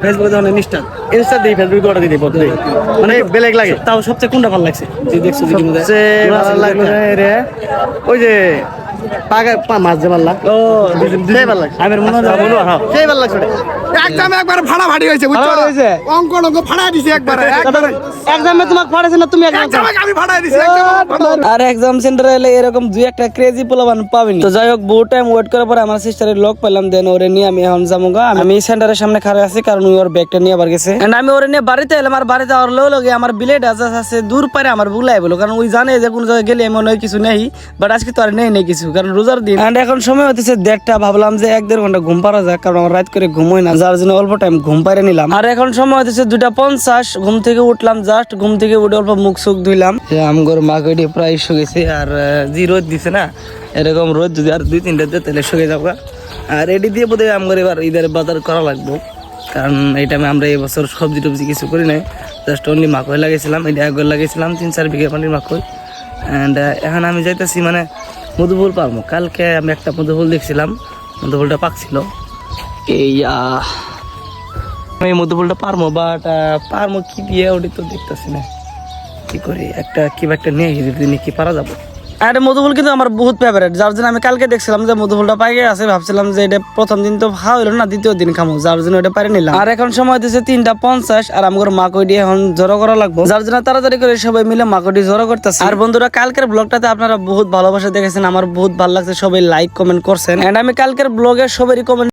ফেসবুকে যখন ইনস্টা দিই, ফেসবুকে অর্ডার দিই বলতে মানে বেলেগ লাগে। তাও সবচেয়ে কোনটা ভালো লাগছে যে দেখছো ভিডিওর মধ্যে? সবচেয়ে ভালো লাগলো রে ওই যে মাছ যে ভালো লাগলো। সেই ভালো লাগছে আমার মনে হয়, সেই ভালো লাগছে। একদম একবার ফাড়াফাড়ি হয়েছে, বুঝছো? অঙ্ক ফাড়া দিছে একবারে। এক্সামে তোমাকে ফাড়াইছে না, তুমি একদম আমি ফাড়াই দিছি আর এক্সাম সেন্টারে এলে এরকম দুই একটা ক্রেজি পোলাবান পাবেনি। তো যাই হোক, বহু টাইম ওয়েট করার পরে আমার সিস্টারের লক পেলাম, দেন ওরে নিয়ে আমি এখন যাবো। আমি সেন্টারের সামনে খাড়া আছি কারণ ওর ব্যাগটা নিয়ে আবার গেছে। এন্ড আমি ওরে নিয়ে বাড়িতে এলাম। আর বাড়িতে আর লগে আমার বিলেট আছে দূর পারে আমার বুলাই বলো, কারণ ওই জানে যে কোন জায়গায় গেলে এমন কিছু নেই। বাট আজকে তো আর নেই কিছু, কারণ রোজার দিন। এন্ড এখন সময় হতেছে 1:30। ভাবলাম যে 1-1.5 ঘন্টা ঘুম পারা যাক, কারণ আমার রাত করে ঘুমোই না, যার জন্য অল্প টাইম ঘুম পাইরে নিলাম। আর এখন সময় হতেছে 2:50। ঘুম থেকে উঠলাম, জাস্ট ঘুম থেকে উঠে অল্প মুখ সুখ ধুইলাম। আমগর মাকে প্রায় শুয়েছে। আর যে রোদ দিছে না, এরকম রোদ যদি আর 2-3টা দিয়ে তাহলে শুয়ে যাবো। আর রেডি দিয়ে বোধ হয় আমগর এবার ঈদের বাজার করা লাগবো, কারণ এই টাইমে আমরা এবছর সবজি টবজি কিছু করি নাই, জাস্ট অনলি মাকই লাগিয়েছিলাম। এটা একবার লাগিয়েছিলাম 3-4 বিঘা পানির মাকই। অ্যান্ড এখন আমি যাইতেছি মানে মধুফুল পারবো। কালকে আমি একটা মধুফুল দেখছিলাম, মধুফুলটা পাকছিল। আমি মধুফুলটা পারবো, বাট পারবো কি দিয়ে ওটি তো দেখতেছি না। কি করি, কিবা একটা নিয়ে যদি কি পারা যাবো। আর মধুফুল কিন্তু আমার বহুত ফেভারিট, যার জন্য আমি কালকে দেখছিলাম যে মধুফুলটা পাইকে আছে। ভাবছিলাম যে এটা প্রথম দিন তো খাওয়া হইলো না, দ্বিতীয় দিন খামো, যার জন্য এটা পারে নিলাম। আর এখন সময় দিচ্ছে 3:50। আর আমার মাকড়ি এখন জড়ো করা লাগবো, যার জন্য তাড়াতাড়ি করে সবাই মিলে মাকড়ি জড়ো করতেছে। আর বন্ধুরা, কালকের ব্লগটাতে আপনারা বহুত ভালোবাসা দেখেছেন, আমার বহুত ভালো লাগছে, সবাই লাইক কমেন্ট করছেন। এন্ড আমি কালকের ব্লগে সবারই কমেন্ট